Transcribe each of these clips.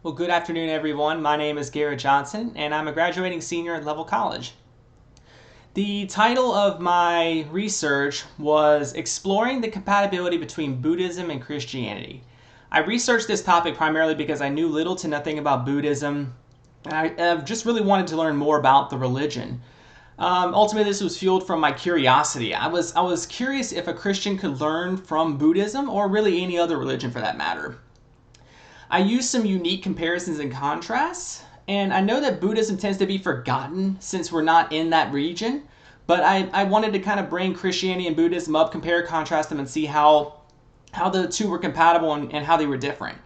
Well, good afternoon, everyone. My name is Garrett Johnson, and I'm a graduating senior at Level College. The title of my research was Exploring the Compatibility Between Buddhism and Christianity. I researched this topic primarily because I knew little to nothing about Buddhism, and I just really wanted to learn more about the religion. Ultimately, this was fueled from my curiosity. I was curious if a Christian could learn from Buddhism or really any other religion for that matter. I used some unique comparisons and contrasts, and I know that Buddhism tends to be forgotten since we're not in that region, but I wanted to kind of bring Christianity and Buddhism up, compare, contrast them, and see how the two were compatible and how they were different.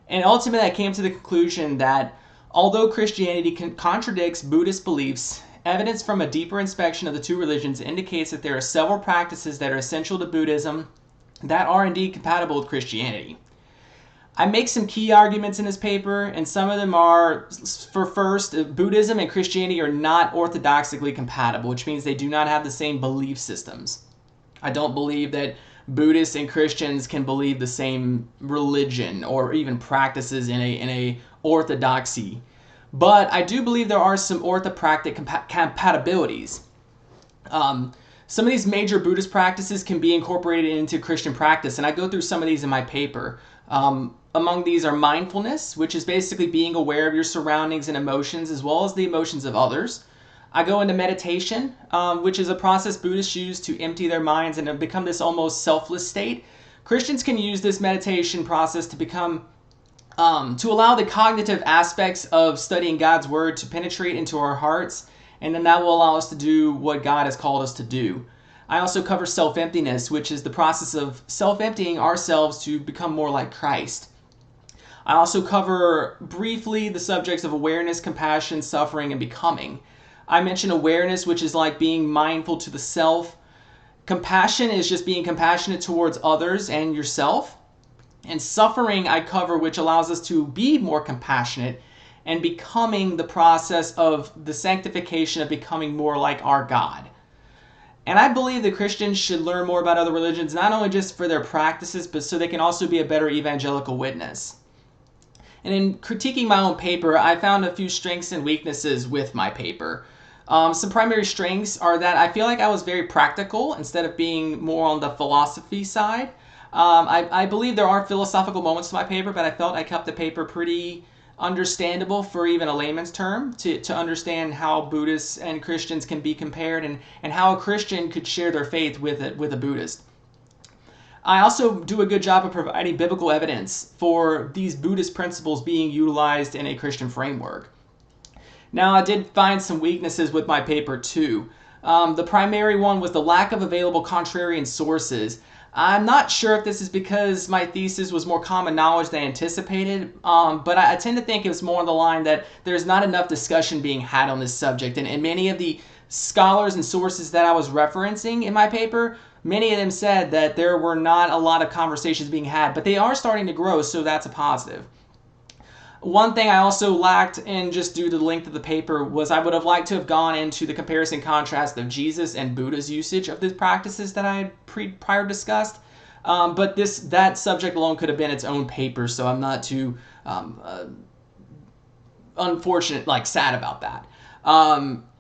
And ultimately, I came to the conclusion that although Christianity contradicts Buddhist beliefs, evidence from a deeper inspection of the two religions indicates that there are several practices that are essential to Buddhism that are indeed compatible with Christianity. I make some key arguments in this paper, and some of them are, for first, Buddhism and Christianity are not orthodoxically compatible, which means they do not have the same belief systems. I don't believe that Buddhists and Christians can believe the same religion or even practices in a orthodoxy. But I do believe there are some orthopractic compatibilities. Some of these major Buddhist practices can be incorporated into Christian practice, and I go through some of these in my paper. Among these are mindfulness, which is basically being aware of your surroundings and emotions as well as the emotions of others. I go into meditation, which is a process Buddhists use to empty their minds and become this almost selfless state. Christians can use this meditation process to become to allow the cognitive aspects of studying God's word to penetrate into our hearts, and then that will allow us to do what God has called us to do. I also cover self-emptiness, which is the process of self-emptying ourselves to become more like Christ. I also cover briefly the subjects of awareness, compassion, suffering, and becoming. I mention awareness, which is like being mindful to the self. Compassion is just being compassionate towards others and yourself. And suffering I cover, which allows us to be more compassionate, and becoming the process of the sanctification of becoming more like our God. And I believe that Christians should learn more about other religions, not only just for their practices, but so they can also be a better evangelical witness. And in critiquing my own paper, I found a few strengths and weaknesses with my paper. Some primary strengths are that I feel like I was very practical instead of being more on the philosophy side. I believe there are philosophical moments to my paper, but I felt I kept the paper pretty understandable for even a layman's term to understand how Buddhists and Christians can be compared and how a Christian could share their faith with a Buddhist. I also do a good job of providing biblical evidence for these Buddhist principles being utilized in a Christian framework. Now, I did find some weaknesses with my paper too. The primary one was the lack of available contrarian sources. I'm not sure if this is because my thesis was more common knowledge than anticipated, but I tend to think it was more on the line that there's not enough discussion being had on this subject. And many of the scholars and sources that I was referencing in my paper, many of them said that there were not a lot of conversations being had, but they are starting to grow, so that's a positive. One thing I also lacked, and just due to the length of the paper, was I would have liked to have gone into the comparison contrast of Jesus and Buddha's usage of these practices that I had prior discussed. But that subject alone could have been its own paper, so I'm not too sad about that.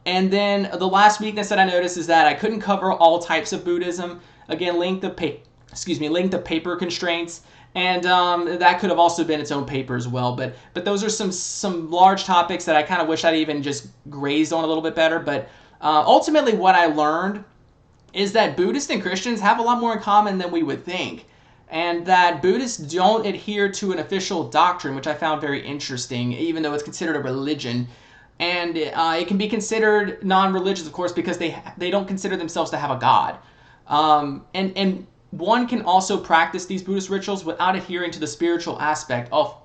And then the last weakness that I noticed is that I couldn't cover all types of Buddhism. Again, length of paper constraints. And that could have also been its own paper as well. But those are some large topics that I kind of wish I'd even just grazed on a little bit better. But ultimately what I learned is that Buddhists and Christians have a lot more in common than we would think. And that Buddhists don't adhere to an official doctrine, which I found very interesting, even though it's considered a religion. And it can be considered non-religious, of course, because they don't consider themselves to have a god. And one can also practice these Buddhist rituals without adhering to the spiritual aspect of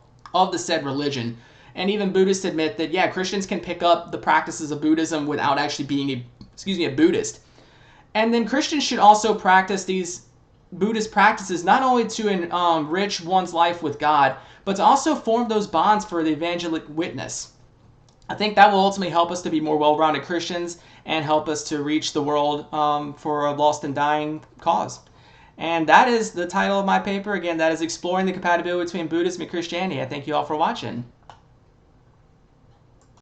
the said religion. And even Buddhists admit that, yeah, Christians can pick up the practices of Buddhism without actually being a Buddhist. And then Christians should also practice these Buddhist practices not only to enrich one's life with God, but to also form those bonds for the evangelic witness. I think that will ultimately help us to be more well-rounded Christians and help us to reach the world for a lost and dying cause. And that is the title of my paper. Again, that is Exploring the Compatibility Between Buddhism and Christianity. I thank you all for watching.